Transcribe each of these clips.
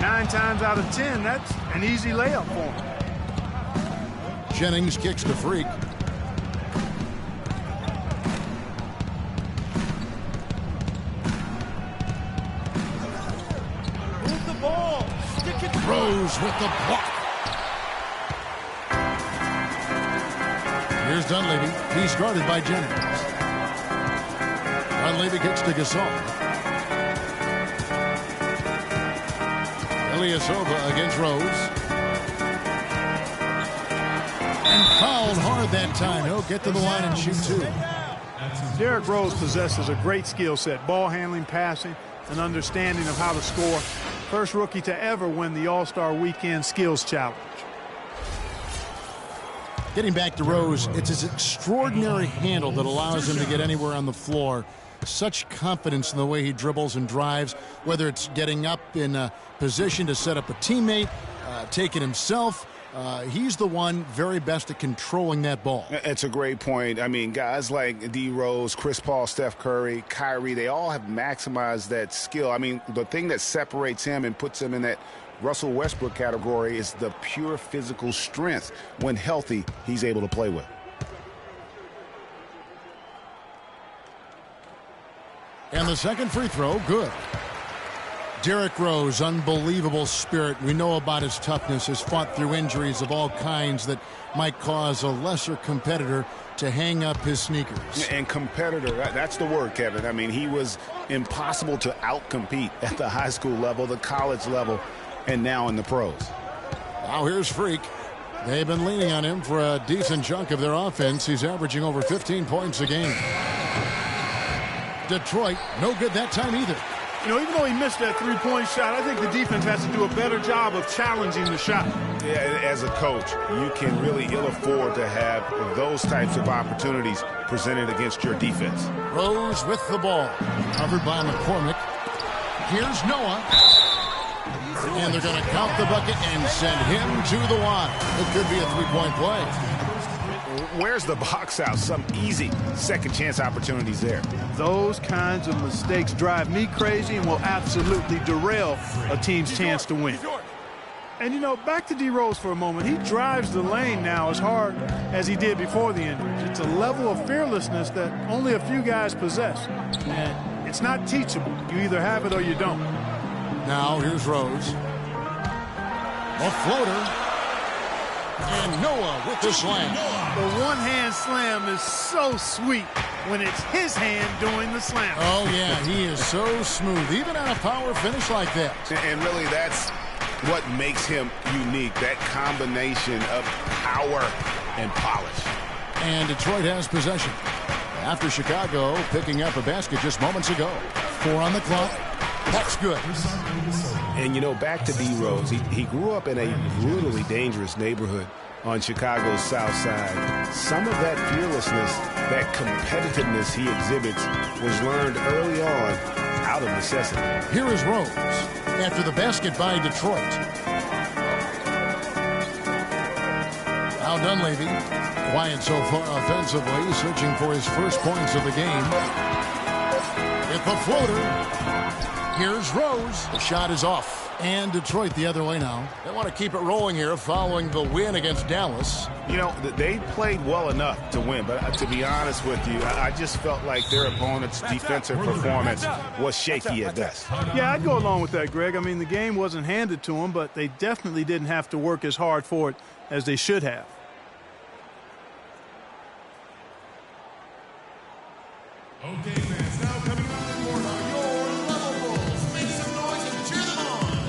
9 times out of 10, that's an easy layup for him. Jennings kicks to Freak. Move the ball. Stick it. Rose with the block. Here's Dunleavy. He's guarded by Jennings. Dunleavy kicks to Gasol. Ilyasova against Rose. And fouled hard that time. He'll get to the line and shoot two. Derrick Rose possesses a great skill set. Ball handling, passing, an understanding of how to score. First rookie to ever win the All-Star Weekend Skills Challenge. Getting back to Rose, it's his extraordinary handle that allows him to get anywhere on the floor. Such confidence in the way he dribbles and drives, whether it's getting up in a position to set up a teammate, take it himself. He's the one very best at controlling that ball. It's a great point. I mean, guys like D. Rose, Chris Paul, Steph Curry, Kyrie, they all have maximized that skill. I mean, the thing that separates him and puts him in that Russell Westbrook category is the pure physical strength. When healthy, he's able to play with. And the second free throw, good. Derrick Rose, unbelievable spirit. We know about his toughness, has fought through injuries of all kinds that might cause a lesser competitor to hang up his sneakers. And competitor, that's the word, Kevin. I mean, he was impossible to outcompete at the high school level, the college level, and now in the pros. Now here's Freak. They've been leaning on him for a decent chunk of their offense. He's averaging over 15 points a game. Detroit, no good that time either. You know, even though he missed that three-point shot, I think the defense has to do a better job of challenging the shot. Yeah, as a coach, you can really ill afford to have those types of opportunities presented against your defense. Rose with the ball. Covered by McCormick. Here's Noah. And they're going to count the bucket and send him to the line. It could be a three-point play. Where's the box out? Some easy second chance opportunities there. Those kinds of mistakes drive me crazy and will absolutely derail a team's chance to win. And, you know, back to D. Rose for a moment. He drives the lane now as hard as he did before the injuries. It's a level of fearlessness that only a few guys possess. And it's not teachable. You either have it or you don't. Now here's Rose. A floater. And Noah with the slam. The one-hand slam is so sweet when it's his hand doing the slam. Oh, yeah, he is so smooth, even on a power finish like that. And really, that's what makes him unique, that combination of power and polish. And Detroit has possession. After Chicago picking up a basket just moments ago. 4 on the clock. That's good. And, you know, back to D. Rose, he grew up in a brutally dangerous neighborhood on Chicago's south side. Some of that fearlessness, that competitiveness he exhibits was learned early on out of necessity. Here is Rose after the basket by Detroit. Now Dunleavy, quiet so far offensively, searching for his first points of the game. With the floater. Here's Rose. The shot is off. And Detroit the other way now. They want to keep it rolling here following the win against Dallas. You know, they played well enough to win, but to be honest with you, I just felt like their opponent's defensive performance was shaky at best. Yeah, I'd go along with that, Greg. I mean, the game wasn't handed to them, but they definitely didn't have to work as hard for it as they should have. Okay, fans, now coming up the court are your level bulls. Make some noise and cheer them on.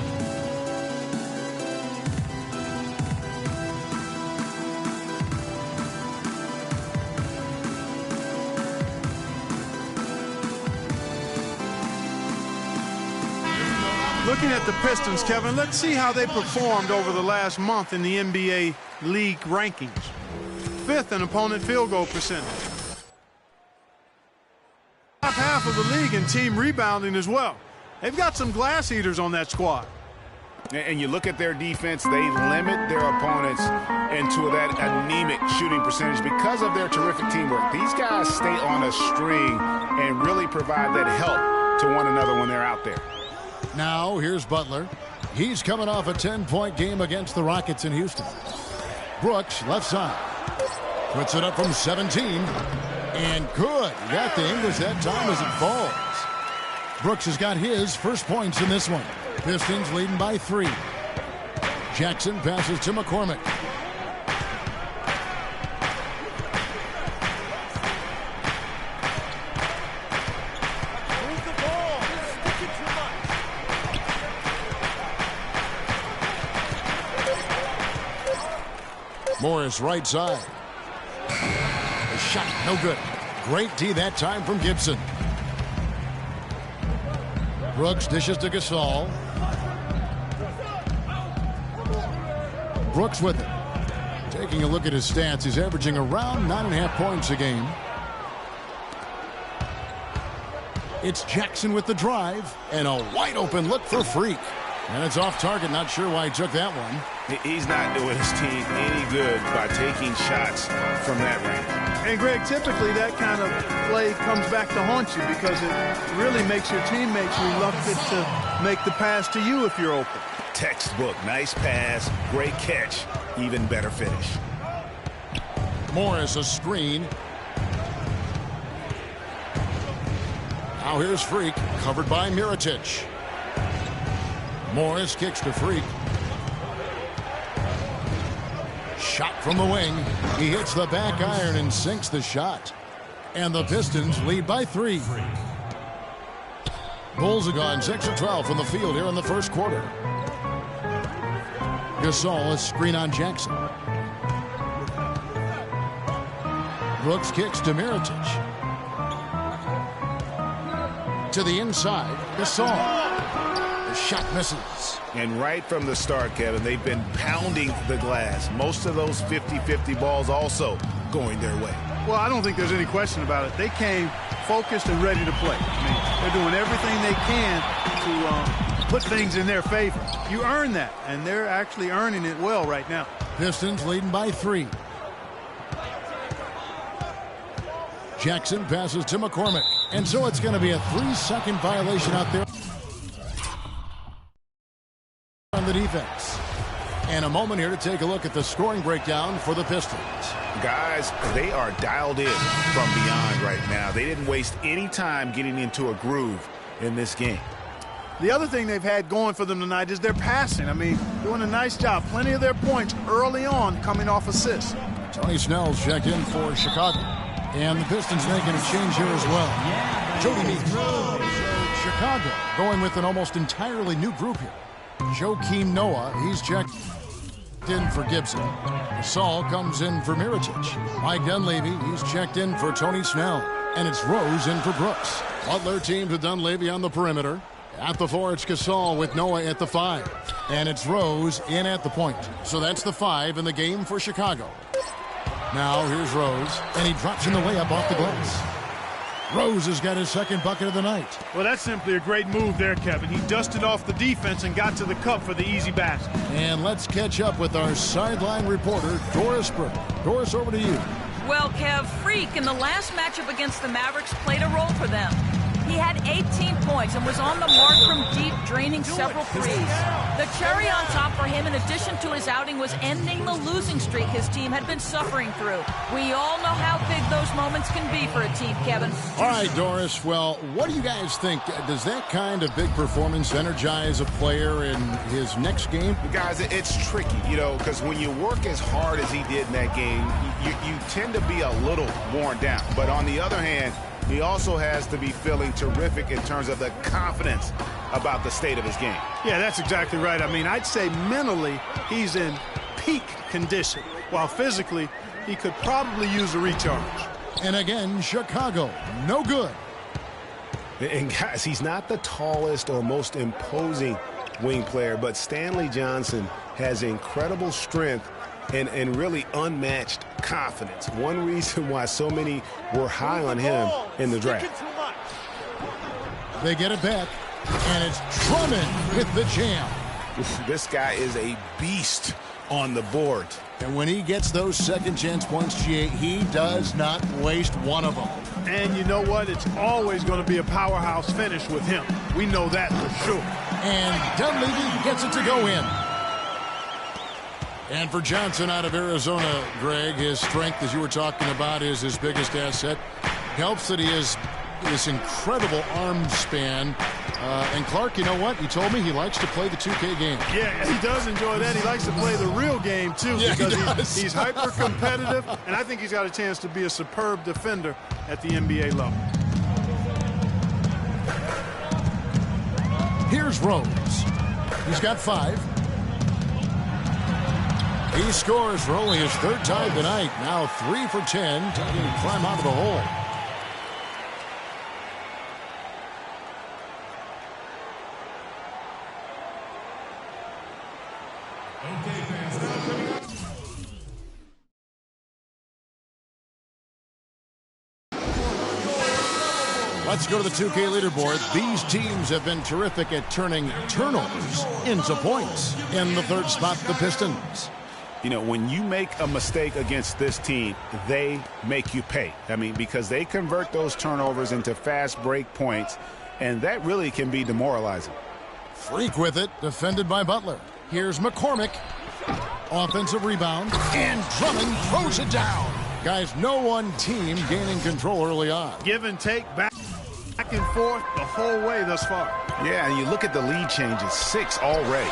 Looking at the Pistons, Kevin, let's see how they performed over the last month in the NBA League rankings. 5th in opponent field goal percentage. Top half of the league in team rebounding as well. They've got some glass eaters on that squad. And you look at their defense, they limit their opponents into that anemic shooting percentage because of their terrific teamwork. These guys stay on a string and really provide that help to one another when they're out there. Now here's Butler. He's coming off a 10-point game against the Rockets in Houston. Brooks, left side. Puts it up from 17. And good. Got the English that time as it falls. Brooks has got his first points in this one. Pistons leading by 3. Jackson passes to McCormick. Morris right side. The shot no good. Great D that time from Gibson. Brooks dishes to Gasol. Brooks with it. Taking a look at his stats, he's averaging around 9.5 points a game. It's Jackson with the drive and a wide open look for Freak. And it's off target. Not sure why he took that one. He's not doing his team any good by taking shots from that range. And, Greg, typically that kind of play comes back to haunt you because it really makes your teammates reluctant to make the pass to you if you're open. Textbook. Nice pass. Great catch. Even better finish. Morris a screen. Now here's Freak. Covered by Mirotic. Morris kicks to Freak. Shot from the wing. He hits the back iron and sinks the shot. And the Pistons lead by 3. Bulls have gone 6 of 12 from the field here in the first quarter. Gasol, a screen on Jackson. Brooks kicks to Mirotic. To the inside, Gasol. The shot misses. And right from the start, Kevin, they've been pounding the glass. Most of those 50-50 balls also going their way. Well, I don't think there's any question about it. They came focused and ready to play. I mean, they're doing everything they can to put things in their favor. You earn that, and they're actually earning it well right now. Pistons leading by 3. Jackson passes to McCormick. And so it's going to be a 3-second violation out there on the defense. And a moment here to take a look at the scoring breakdown for the Pistons. Guys, they are dialed in from beyond right now. They didn't waste any time getting into a groove in this game. The other thing they've had going for them tonight is their passing. I mean, doing a nice job. Plenty of their points early on coming off assists. Tony Snell's checked in for Chicago. And the Pistons making a change here as well. Jody Meeks. Chicago going with an almost entirely new group here. Joakim Noah, he's checked in for Gibson. Gasol comes in for Mirotic. Mike Dunleavy, he's checked in for Tony Snell. And it's Rose in for Brooks. Butler teams with Dunleavy on the perimeter. At the 4, it's Gasol with Noah at the 5. And it's Rose in at the point. So that's the 5 in the game for Chicago. Now here's Rose, and he drops in the layup off the glass. Rose has got his second bucket of the night. Well, that's simply a great move there, Kevin. He dusted off the defense and got to the cup for the easy basket. And let's catch up with our sideline reporter, Doris Burke. Doris, over to you. Well, Kev, Freak in the last matchup against the Mavericks played a role for them. He had 18 points and was on the mark from deep, draining several threes. The cherry on top for him, in addition to his outing, was ending the losing streak his team had been suffering through. We all know how big those moments can be for a team, Kevin. All right, Doris. Well, what do you guys think? Does that kind of big performance energize a player in his next game? Guys, it's tricky, you know, because when you work as hard as he did in that game, you tend to be a little worn down. But on the other hand, he also has to be feeling terrific in terms of the confidence about the state of his game. Yeah, that's exactly right. I mean, I'd say mentally he's in peak condition, while physically he could probably use a recharge. And again, Chicago, no good. And guys, he's not the tallest or most imposing wing player, but Stanley Johnson has incredible strength and really unmatched confidence. One reason why so many were high on him in the draft. They get it back, and it's Drummond with the jam. This guy is a beast on the board. And when he gets those second chance points, GA, he does not waste one of them. And you know what? It's always going to be a powerhouse finish with him. We know that for sure. And Dunleavy gets it to go in. And for Johnson out of Arizona, Greg, his strength, as you were talking about, is his biggest asset. Helps that he has this incredible arm span. And Clark, you know what? He told me he likes to play the 2K game. Yeah, he does enjoy that. He likes to play the real game, too, yeah, because he's hyper-competitive, and I think he's got a chance to be a superb defender at the NBA level. Here's Rose. He's got 5. He scores for only his 3rd time tonight. Now 3 for 10 to climb out of the hole. Okay, fans, now coming up. Let's go to the 2K leaderboard. These teams have been terrific at turning turnovers into points. In the 3rd spot, the Pistons. You know, when you make a mistake against this team, they make you pay. I mean, because they convert those turnovers into fast break points, and that really can be demoralizing. Freak with it, defended by Butler. Here's McCormick. Offensive rebound, and Drummond throws it down. Guys, no one team gaining control early on. Give and take, back and forth the whole way thus far. Yeah, and you look at the lead changes, 6 already.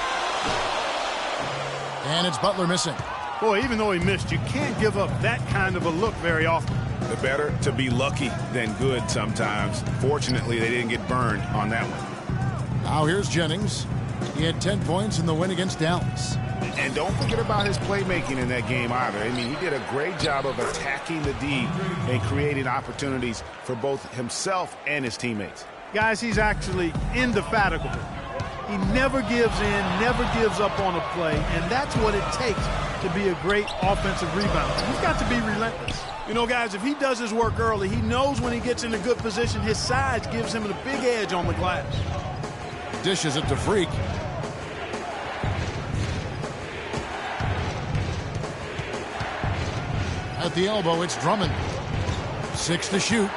And it's Butler missing. Boy, even though he missed, you can't give up that kind of a look very often. The better to be lucky than good sometimes. Fortunately, they didn't get burned on that one. Now here's Jennings. He had 10 points in the win against Dallas. And don't forget about his playmaking in that game either. I mean, he did a great job of attacking the D and creating opportunities for both himself and his teammates. Guys, he's actually indefatigable. He never gives in, never gives up on a play, and that's what it takes to be a great offensive rebounder. He's got to be relentless. You know, guys, if he does his work early, he knows when he gets in a good position, his size gives him a big edge on the glass. Dishes it to Freak. At the elbow, it's Drummond. 6 to shoot.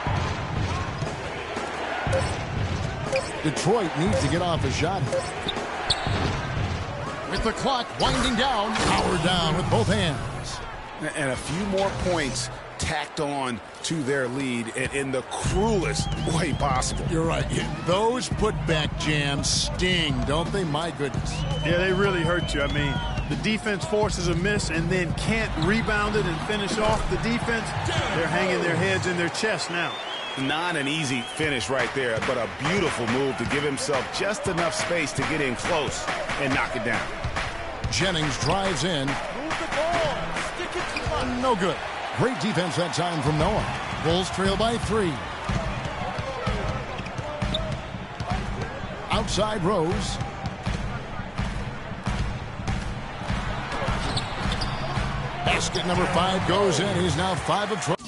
Detroit needs to get off a shot. With the clock winding down, power down with both hands. And a few more points tacked on to their lead in the cruelest way possible. You're right. Those putback jams sting, don't they? My goodness. Yeah, they really hurt you. I mean, the defense forces a miss and then can't rebound it and finish off the defense. They're hanging their heads in their chest now. Not an easy finish right there, but a beautiful move to give himself just enough space to get in close and knock it down. Jennings drives in. Move the ball. Stick it to one. No good. Great defense that time from Noah. Bulls trail by 3. Outside Rose. Basket number 5 goes in. He's now 5 of 12.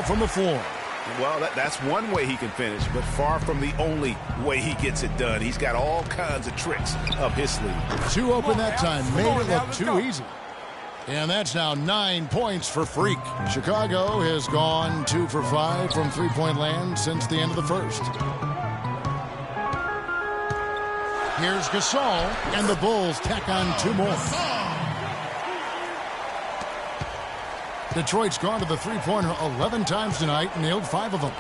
From the floor. Well, that's one way he can finish, but far from the only way he gets it done. He's got all kinds of tricks up his sleeve. 2 open that time, made it look too easy. And that's now 9 points for Freak. Chicago has gone 2 for 5 from three-point land since the end of the first. Here's Gasol, and the Bulls tack on 2 more. Detroit's gone to the three-pointer 11 times tonight and nailed 5 of them.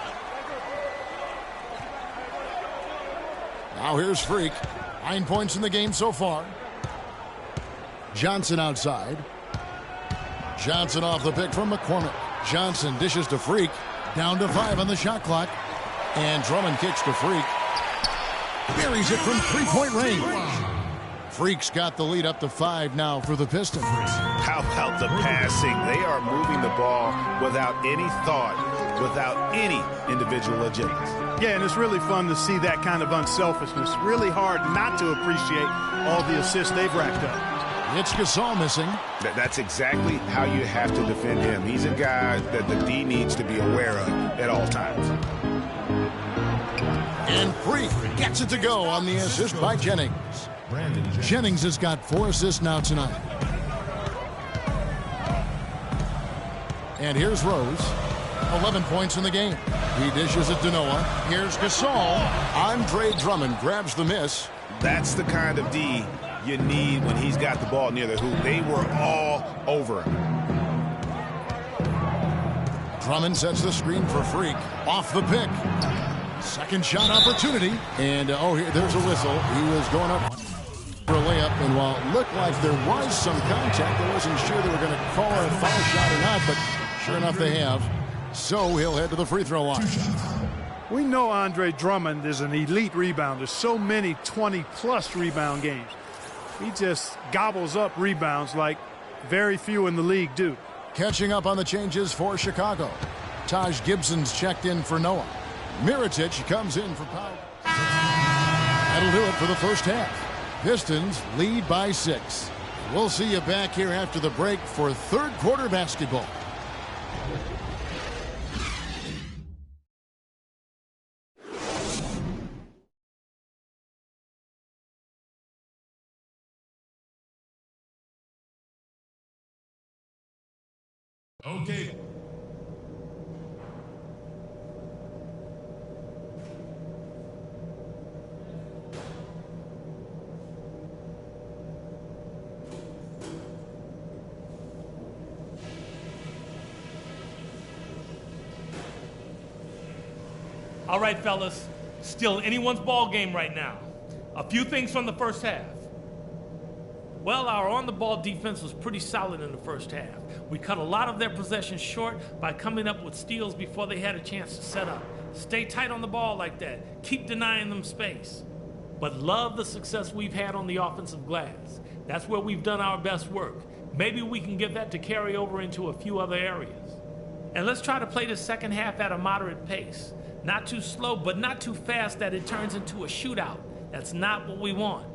Now here's Freak. 9 points in the game so far. Johnson outside. Johnson off the pick from McCormick. Johnson dishes to Freak. Down to 5 on the shot clock. And Drummond kicks to Freak. Buries it from three-point range. Freak's got the lead up to 5 now for the Pistons. How about the passing? They are moving the ball without any thought, without any individual agenda. Yeah, and it's really fun to see that kind of unselfishness. Really hard not to appreciate all the assists they've racked up. It's Gasol missing. That's exactly how you have to defend him. He's a guy that the D needs to be aware of at all times. And Freak gets it to go on the assist by Jennings. Jennings has got 4 assists now tonight. And here's Rose. 11 points in the game. He dishes it to Noah. Here's Gasol. Andre Drummond grabs the miss. That's the kind of D you need when he's got the ball near the hoop. They were all over him. Drummond sets the screen for Freak. Off the pick. Second shot opportunity. And, there's a whistle. He was going up for a layup. And while it looked like there was some contact, I wasn't sure they were going to call a foul shot or not. But sure enough, they have. So he'll head to the free throw line. We know Andre Drummond is an elite rebounder. So many 20-plus rebound games. He just gobbles up rebounds like very few in the league do. Catching up on the changes for Chicago. Taj Gibson's checked in for Noah. Mirotic comes in for Powell. That'll do it for the first half. Pistons lead by 6. We'll see you back here after the break for third quarter basketball. Okay. All right, fellas, still anyone's ball game right now. A few things from the first half. Well, our on-the-ball defense was pretty solid in the first half. We cut a lot of their possessions short by coming up with steals before they had a chance to set up. Stay tight on the ball like that. Keep denying them space. But love the success we've had on the offensive glass. That's where we've done our best work. Maybe we can get that to carry over into a few other areas. And let's try to play the second half at a moderate pace. Not too slow, but not too fast that it turns into a shootout. That's not what we want.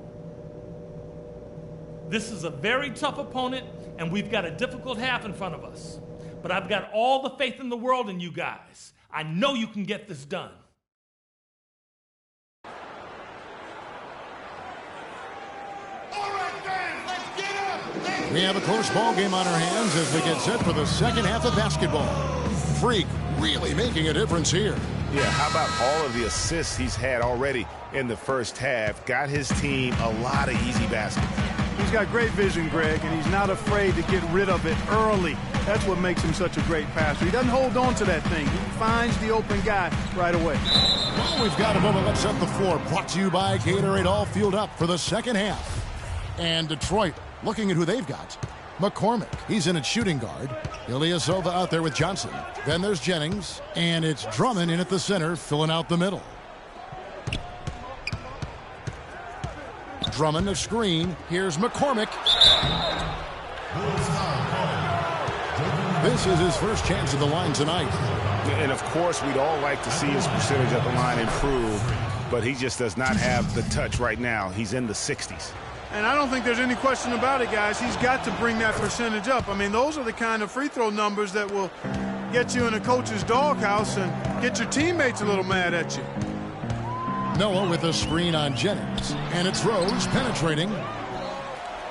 This is a very tough opponent, and we've got a difficult half in front of us. But I've got all the faith in the world in you guys. I know you can get this done. All right, fans, let's get up. We have a close ball game on our hands as we get set for the second half of basketball. Freak really making a difference here. Yeah, how about all of the assists he's had already in the first half? Got his team a lot of easy baskets. He's got great vision, Greg, and he's not afraid to get rid of it early. That's what makes him such a great passer. He doesn't hold on to that thing. He finds the open guy right away. Well, we've got a moment. Let's set the floor. Brought to you by Gatorade, all fueled up for the second half. And Detroit looking at who they've got. McCormick, he's in at shooting guard. Ilyasova out there with Johnson. Then there's Jennings, and it's Drummond in at the center, filling out the middle. Drummond a screen. Here's McCormick. This is his first chance at the line tonight. And of course, we'd all like to see his percentage at the line improve, but he just does not have the touch right now. He's in the 60s. And I don't think there's any question about it, guys. He's got to bring that percentage up. I mean, those are the kind of free throw numbers that will get you in a coach's doghouse and get your teammates a little mad at you. Noah with a screen on Jennings. And it's Rose penetrating.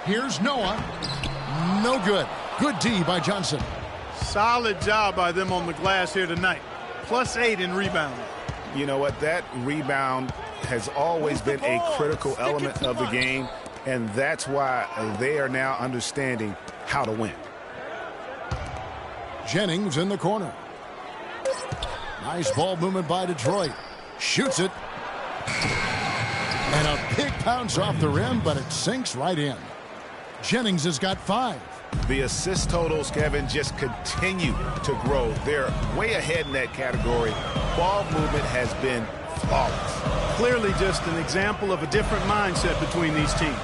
Here's Noah. No good. Good D by Johnson. Solid job by them on the glass here tonight. +8 in rebounding. You know what? That rebound has always been a critical element of the game, and that's why they are now understanding how to win. Jennings in the corner. Nice ball movement by Detroit. Shoots it. And a big bounce off the rim, but it sinks right in. Jennings has got 5. The assist totals, Kevin, just continue to grow. They're way ahead in that category. Ball movement has been flawless. Clearly just an example of a different mindset between these teams.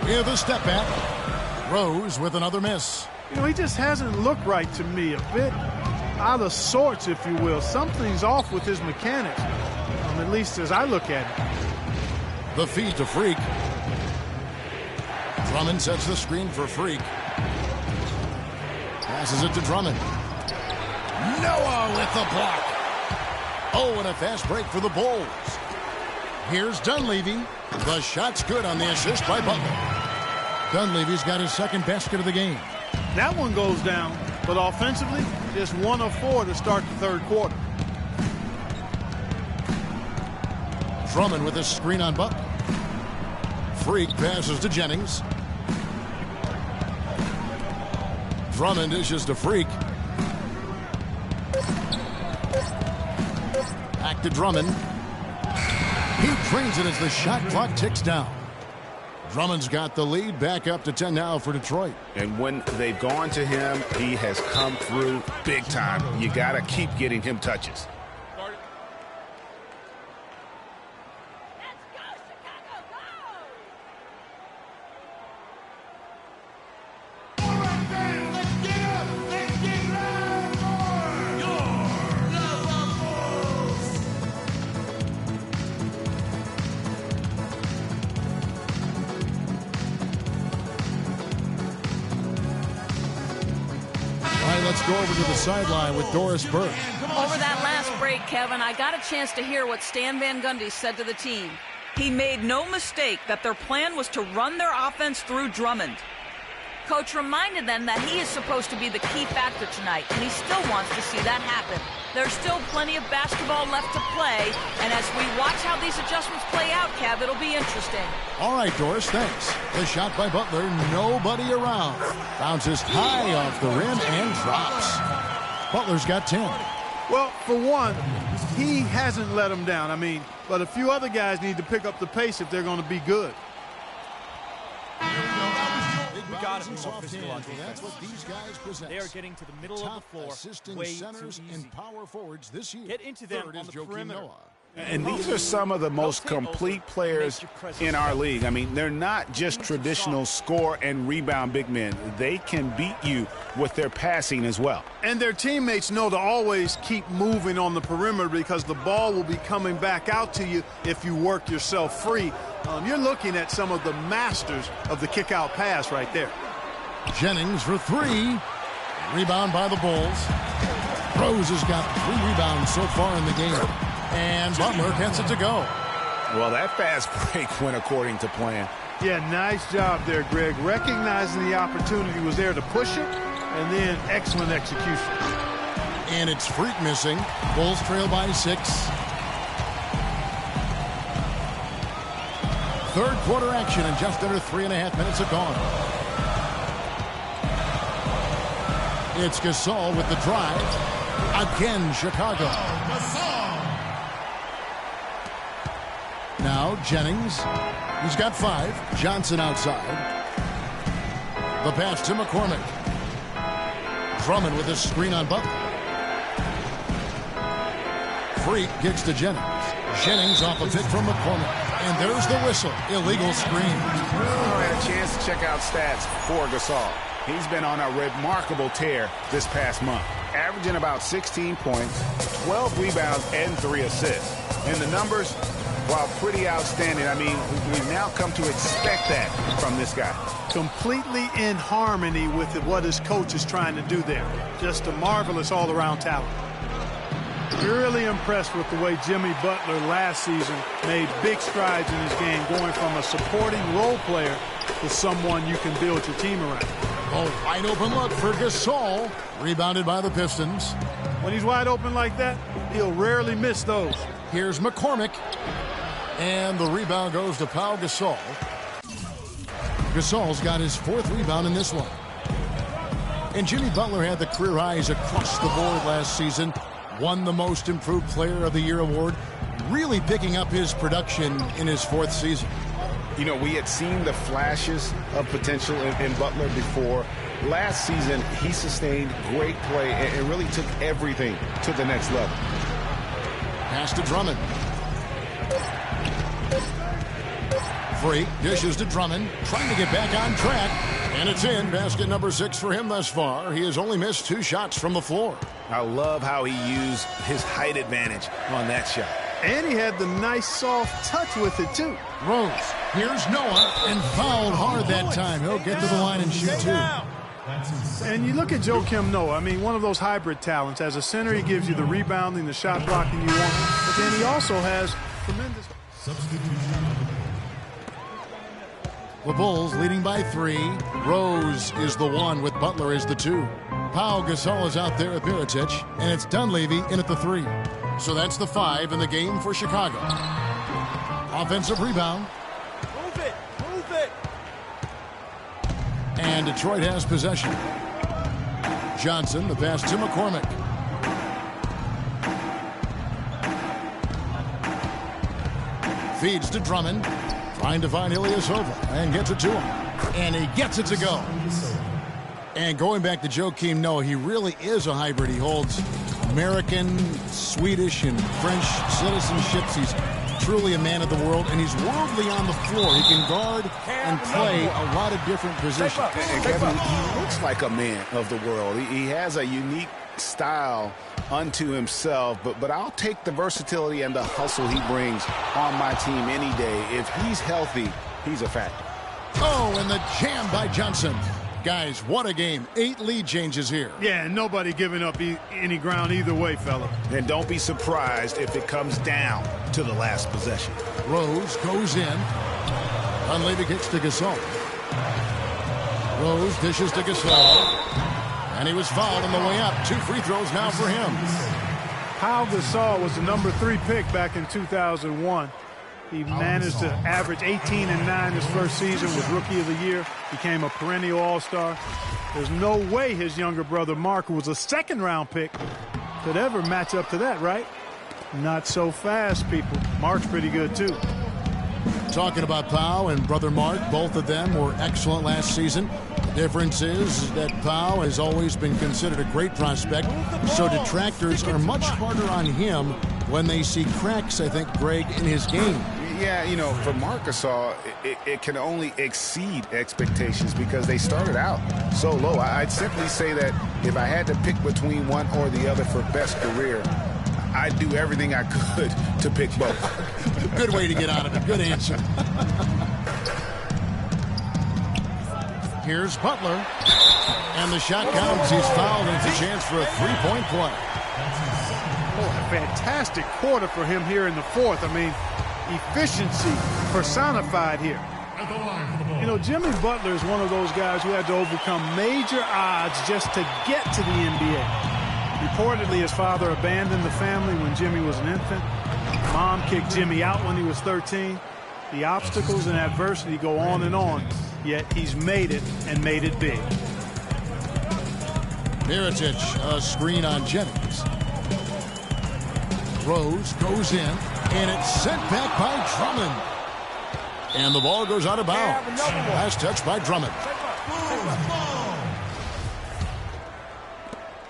With a step back. Rose with another miss. You know, he just hasn't looked right to me. A bit out of sorts, if you will. Something's off with his mechanics, at least as I look at it. The feed to Freak. Drummond sets the screen for Freak. Passes it to Drummond. Noah with the block. Oh, and a fast break for the Bulls. Here's Dunleavy. The shot's good on the assist by Butler. Dunleavy's got his second basket of the game. That one goes down, but offensively, just 1 of 4 to start the third quarter. Drummond with a screen on Butler. Freak passes to Jennings. Drummond dishes to Freak. Back to Drummond. He drains it as the shot clock ticks down. Drummond's got the lead, back up to 10 now for Detroit. And when they've gone to him, he has come through big time. You got to keep getting him touches. Let's go over to the sideline with Doris Burke. Over that last break, Kevin, I got a chance to hear what Stan Van Gundy said to the team. He made no mistake that their plan was to run their offense through Drummond. Coach reminded them that he is supposed to be the key factor tonight, and he still wants to see that happen. There's still plenty of basketball left to play, and as we watch how these adjustments play out, Kev, it'll be interesting. All right, Doris, thanks. The shot by Butler, nobody around. Bounces high off the rim and drops. Butler's got 10. Well, for one, he hasn't let them down. But a few other guys need to pick up the pace if they're going to be good. We got to be more physical on defense. That's what these guys possess. They are getting to the middle of the floor assisting way centers too easy. and power forwards this year. Get into them on the perimeter. Noah. And these are some of the most complete players in our league. They're not just traditional score and rebound big men. They can beat you with their passing as well. And their teammates know to always keep moving on the perimeter because the ball will be coming back out to you if you work yourself free. You're looking at some of the masters of the kick-out pass right there. Jennings for 3. Rebound by the Bulls. Rose has got 3 rebounds so far in the game. And Butler gets it to go. Well, that fast break went according to plan. Yeah, nice job there, Greg. Recognizing the opportunity was there to push it, and then excellent execution. And it's Freak missing. Bulls trail by 6. Third quarter action, and just under 3.5 minutes are gone. It's Gasol with the drive. Again, Chicago. Now Jennings. He's got 5. Johnson outside. The pass to McCormick. Drummond with a screen on Butler. Freak gets to Jennings. Jennings off a pick from McCormick. And there's the whistle. Illegal screen. I had a chance to check out stats for Gasol. He's been on a remarkable tear this past month, averaging about 16 points, 12 rebounds, and 3 assists. And the numbers, while pretty outstanding, we've now come to expect that from this guy. Completely in harmony with what his coach is trying to do there. Just a marvelous all-around talent. Really impressed with the way Jimmy Butler last season made big strides in his game, going from a supporting role player to someone you can build your team around. Oh, wide open look for Gasol. Rebounded by the Pistons. When he's wide open like that, he'll rarely miss those. Here's McCormick. And the rebound goes to Pau Gasol. Gasol's got his 4th rebound in this one. And Jimmy Butler had the career highs across the board last season. Won the Most Improved Player of the Year award. Really picking up his production in his 4th season. We had seen the flashes of potential in Butler before. Last season, he sustained great play and really took everything to the next level. Pass to Drummond. Freak dishes to Drummond, trying to get back on track. And it's in. Basket number 6 for him thus far. He has only missed 2 shots from the floor. I love how he used his height advantage on that shot. And he had the nice soft touch with it, too. Rose, here's Noah, and fouled hard that time. He'll get to the line and shoot two. And you look at Joakim Noah, I mean, one of those hybrid talents. As a center, he gives you the rebounding, the shot blocking you want. But then he also has tremendous... The Bulls leading by 3. Rose is the 1 with Butler as the 2. Pau Gasol is out there at Mirotic, and it's Dunleavy in at the 3. So that's the 5 in the game for Chicago. Offensive rebound. Move it. Move it. And Detroit has possession. Johnson, the pass to McCormick. Feeds to Drummond. Trying to find Ilyasova and gets it to him. And he gets it to go. And going back to Joakim Noah, he really is a hybrid. He holds American, Swedish, and French citizenships. He's truly a man of the world, and he's worldly on the floor. He can guard and play a lot of different positions. And Kevin, he looks like a man of the world. He has a unique style unto himself, but I'll take the versatility and the hustle he brings on my team any day. If he's healthy, he's a factor. Oh, and the jam by Johnson. Guys, what a game. 8 lead changes here. Yeah, and nobody giving up any ground either way, fella. And don't be surprised if it comes down to the last possession. Rose goes in. Dunleavy kicks to Gasol. Rose dishes to Gasol. And he was fouled on the way up. 2 free throws now for him. Pau Gasol was the number 3 pick back in 2001. He managed to average 18 and 9 his first season, was Rookie of the Year, became a perennial All-Star. There's no way his younger brother Mark, who was a second-round pick, could ever match up to that, right? Not so fast, people. Mark's pretty good, too. Talking about Pau and brother Mark, both of them were excellent last season. The difference is that Pau has always been considered a great prospect, so detractors are much harder on him when they see cracks, I think, Greg, in his game. Yeah, you know, for Marc Gasol, it can only exceed expectations because they started out so low. I'd simply say that if I had to pick between one or the other for best career, I'd do everything I could to pick both. Good way to get out of it. Good answer. Here's Butler. And the shot counts. He's fouled, and it's a chance for a 3-point play. Oh, a fantastic quarter for him here in the 4th. I mean, efficiency personified here. You know, Jimmy Butler is one of those guys who had to overcome major odds just to get to the NBA. Reportedly, his father abandoned the family when Jimmy was an infant. Mom kicked Jimmy out when he was 13. The obstacles and adversity go on, yet he's made it and made it big. Mirotic, a screen on Jennings. Rose goes in, and it's sent back by Drummond. And the ball goes out of bounds. Last touch by Drummond.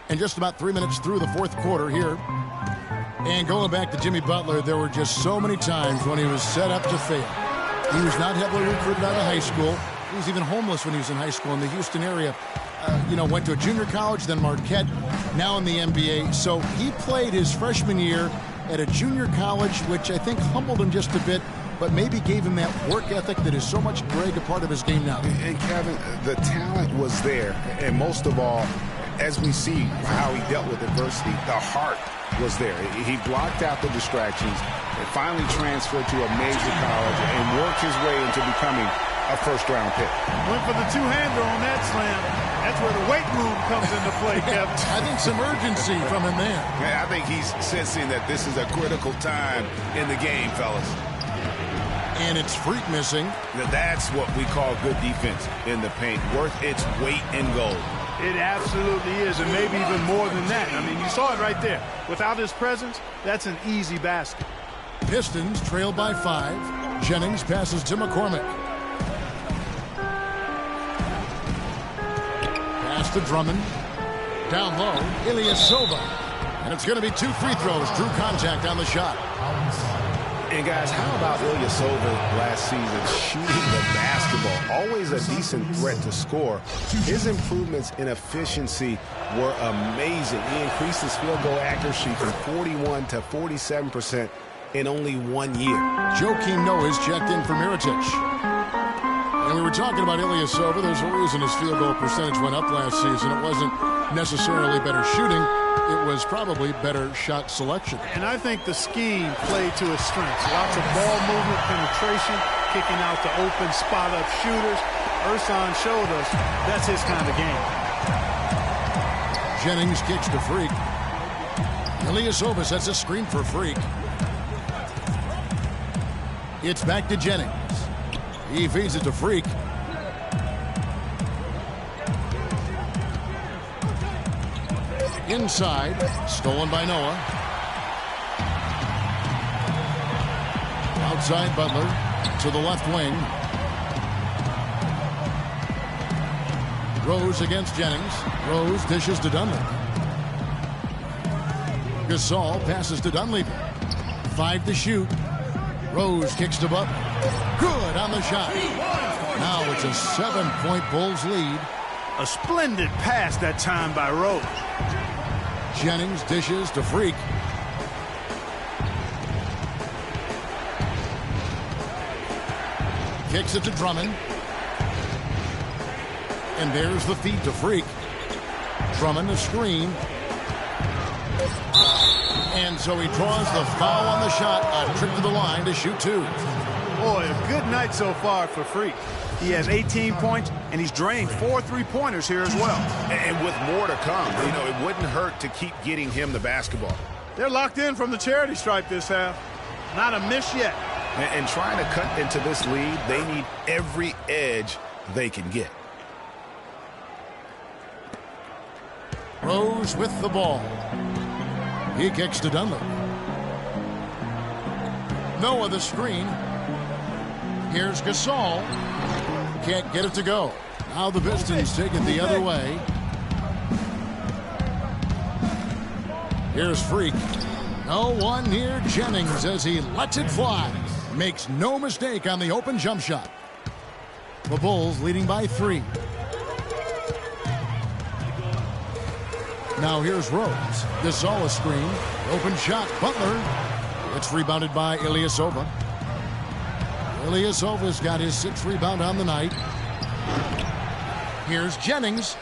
And just about 3 minutes through the 4th quarter here. And going back to Jimmy Butler, there were just so many times when he was set up to fail. He was not heavily recruited out of high school. He was even homeless when he was in high school in the Houston area. Went to a junior college, then Marquette, now in the NBA. So he played his freshman year at a junior college, which I think humbled him just a bit, but maybe gave him that work ethic that is so much, Greg, a part of his game now. And Kevin, the talent was there. And most of all, as we see how he dealt with adversity, the heart was there. He blocked out the distractions and finally transferred to a major college and worked his way into becoming a first-round pick. Went for the two-hander on that slam. That's where the weight room comes into play, Kevin. I think some urgency from him there. Yeah, I think he's sensing that this is a critical time in the game, fellas. And it's Freak missing. That's what we call good defense in the paint. Worth its weight in gold. It absolutely is, and maybe even more than that. I mean, you saw it right there. Without his presence, that's an easy basket. Pistons trail by 5. Jennings passes to McCormick. Pass to Drummond. Down low, Ilyasova. And it's going to be 2 free throws. Drew contact on the shot. And guys, how about Ilyasova last season shooting the basketball? Always a decent threat to score. His improvements in efficiency were amazing. He increased his field goal accuracy from 41 to 47%. in only 1 year. Joakim Noah is checked in for Mirotic. And we were talking about Ilyasova. There's a reason his field goal percentage went up last season. It wasn't necessarily better shooting. It was probably better shot selection. And I think the scheme played to his strengths. Lots of ball movement, penetration, kicking out to open spot-up shooters. Ersan showed us that's his kind of game. Jennings kicks to Freak. Ilyasova sets a screen for Freak. It's back to Jennings. He feeds it to Freak. Inside, stolen by Noah. Outside Butler to the left wing. Rose against Jennings. Rose dishes to Dunleavy. Gasol passes to Dunleavy. 5 to shoot. Rose kicks to Butler. Good on the shot. Now it's a 7-point Bulls lead. A splendid pass that time by Rose. Jennings dishes to Freak. Kicks it to Drummond. And there's the feed to Freak. Drummond a screen. And so he draws the foul on the shot. A trip to the line to shoot 2. Boy, a good night so far for Freak. He has 18 points, and he's drained 4 3-pointers here as well. And with more to come, you know, it wouldn't hurt to keep getting him the basketball. They're locked in from the charity stripe this half. Not a miss yet. And trying to cut into this lead, they need every edge they can get. Rose with the ball. He kicks to Dunlap. Noah the screen. Here's Gasol. Can't get it to go. Now the Pistons take it the other way. Here's Freak. No one near Jennings as he lets it fly. Makes no mistake on the open jump shot. The Bulls leading by 3. Now here's Rose. Gasol a screen. Open shot. Butler. It's rebounded by Ilyasova. Ilyasova's got his 6th rebound on the night. Here's Jennings.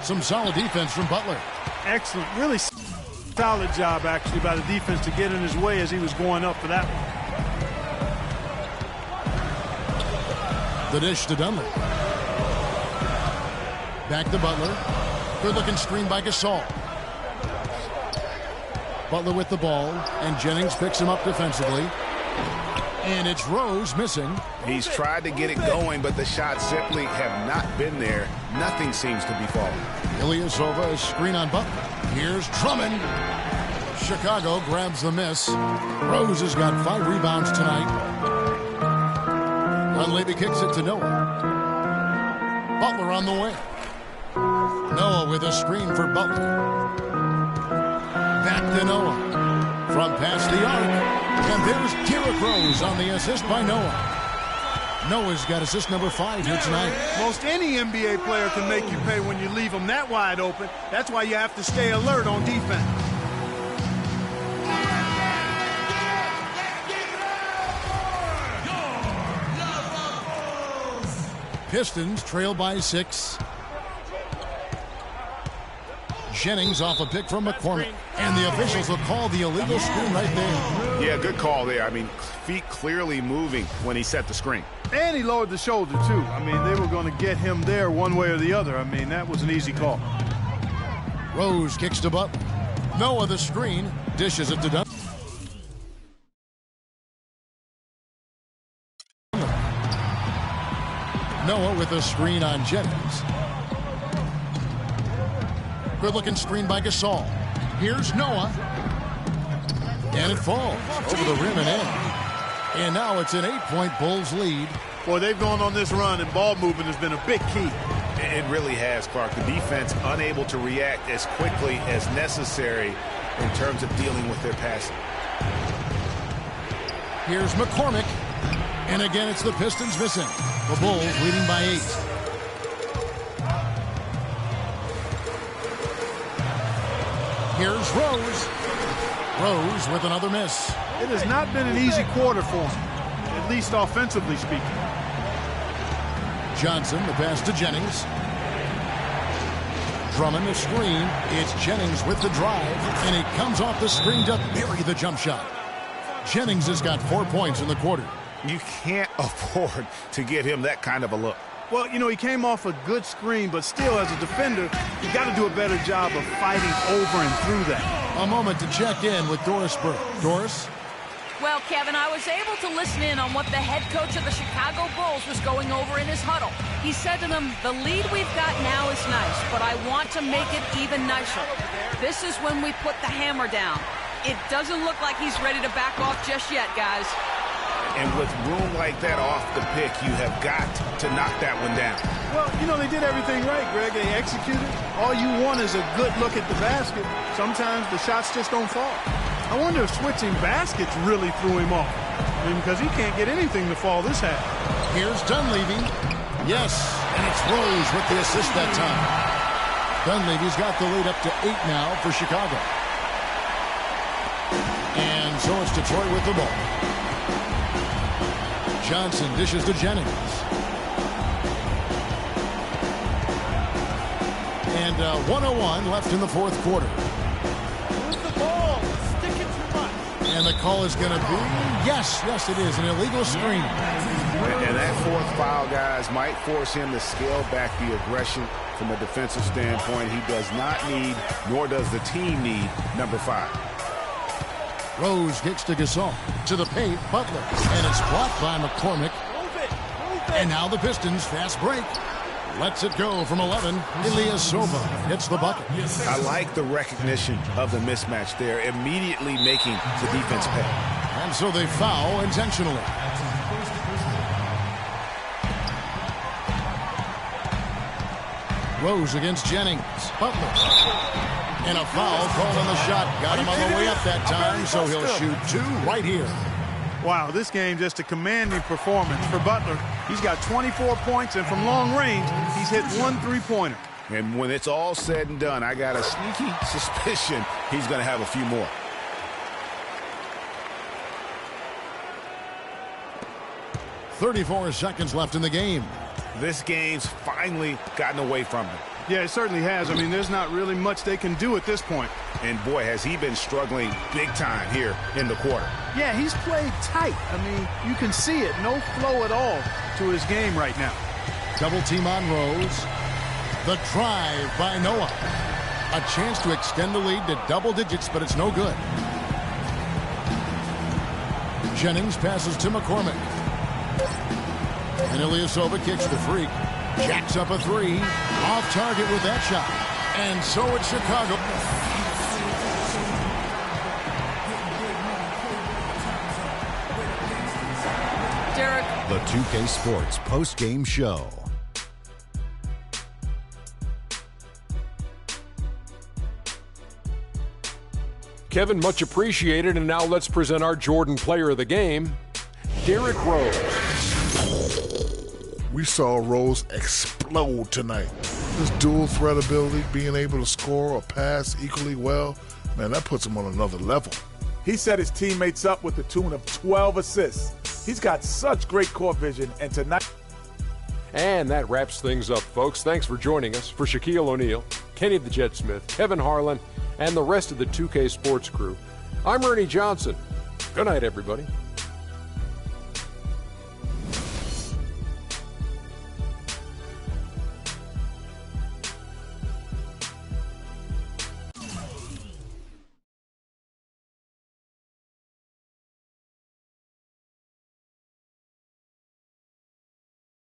Some solid defense from Butler. Excellent. Really solid job, actually, by the defense to get in his way as he was going up for that one. The dish to Dunlap. Back to Butler. Good-looking screen by Gasol. Butler with the ball, and Jennings picks him up defensively. And it's Rose missing. He's tried to get it going, but the shots simply have not been there. Nothing seems to be falling. Ilyasova, a screen on Butler. Here's Drummond. Chicago grabs the miss. Rose has got 5 rebounds tonight. Dunleavy kicks it to Noah. Butler on the way. Noah with a screen for Butler. Back to Noah. From past the arc. And there's Derrick Rose on the assist by Noah. Noah's got assist number 5 here tonight. Most any NBA player can make you pay when you leave them that wide open. That's why you have to stay alert on defense. Pistons trail by 6. Jennings off a pick from McCormick. And the officials will call the illegal screen right there. Yeah, good call there. I mean, feet clearly moving when he set the screen. And he lowered the shoulder, too. I mean, they were going to get him there one way or the other. I mean, that was an easy call. Rose kicks to Butler. Noah the screen. Dishes it to Dunn. Noah with a screen on Jennings. Good-looking screen by Gasol. Here's Noah. And it falls over the rim and in. And now it's an 8-point Bulls lead. Boy, they've gone on this run, and ball movement has been a big key. It really has, Clark. The defense unable to react as quickly as necessary in terms of dealing with their passing. Here's McCormick. And again, it's the Pistons missing. The Bulls leading by 8. Here's Rose. Rose with another miss. It has not been an easy quarter for him, at least offensively speaking. Johnson, the pass to Jennings. Drummond, the screen. It's Jennings with the drive, and he comes off the screen to bury the jump shot. Jennings has got 4 points in the quarter. You can't afford to get him that kind of a look. Well, you know, he came off a good screen, but still, as a defender, you got to do a better job of fighting over and through that. A moment to check in with Doris Burke. Doris? Well, Kevin, I was able to listen in on what the head coach of the Chicago Bulls was going over in his huddle. He said to them, the lead we've got now is nice, but I want to make it even nicer. This is when we put the hammer down. It doesn't look like he's ready to back off just yet, guys. And with room like that off the pick, you have got to knock that one down. Well, you know, they did everything right, Greg. They executed. All you want is a good look at the basket. Sometimes the shots just don't fall. I wonder if switching baskets really threw him off. I mean, because he can't get anything to fall this half. Here's Dunleavy. Yes, and it's Rose with the assist that time. Dunleavy's got the lead up to 8 now for Chicago. And so it's Detroit with the ball. Johnson dishes to Jennings. And 1:01 left in the fourth quarter. Move the ball. Stick it too much. And the call is going to be, yes, it is, an illegal screen. And that fourth foul, guys, might force him to scale back the aggression from a defensive standpoint. He does not need, nor does the team need, number 5. Rose gets to Gasol. To the paint, Butler. And it's blocked by McCormick. Move it. Move it. And now the Pistons, fast break. Lets it go from 11. Ilyasova hits the bucket. I like the recognition of the mismatch there, immediately making the defense pay. And so they foul intentionally. Rose against Jennings. Butler. And a foul called on the shot. Got him on the way up that time, so he'll shoot 2 right here. Wow, this game just a commanding performance for Butler. He's got 24 points, and from long range, he's hit 1 3-pointer. And when it's all said and done, I got a sneaky suspicion he's going to have a few more. .34 seconds left in the game. This game's finally gotten away from him. Yeah, it certainly has. I mean, there's not really much they can do at this point. And boy, has he been struggling big time here in the quarter. Yeah, he's played tight. I mean, you can see it. No flow at all to his game right now. Double team on Rose. The drive by Noah. A chance to extend the lead to double digits, but it's no good. Jennings passes to McCormick. And Ilyasova kicks the freak. Jacks up a 3. Off target with that shot. And so it's Chicago. Derek. The 2K Sports post-game show. Kevin, much appreciated. And now let's present our Jordan player of the game, Derrick Rose. We saw Rose explode tonight. His dual threat ability, being able to score or pass equally well, man, that puts him on another level. He set his teammates up with the tune of 12 assists. He's got such great court vision, and tonight... And that wraps things up, folks. Thanks for joining us. For Shaquille O'Neal, Kenny the Jet Smith, Kevin Harlan, and the rest of the 2K Sports crew, I'm Ernie Johnson. Good night, everybody.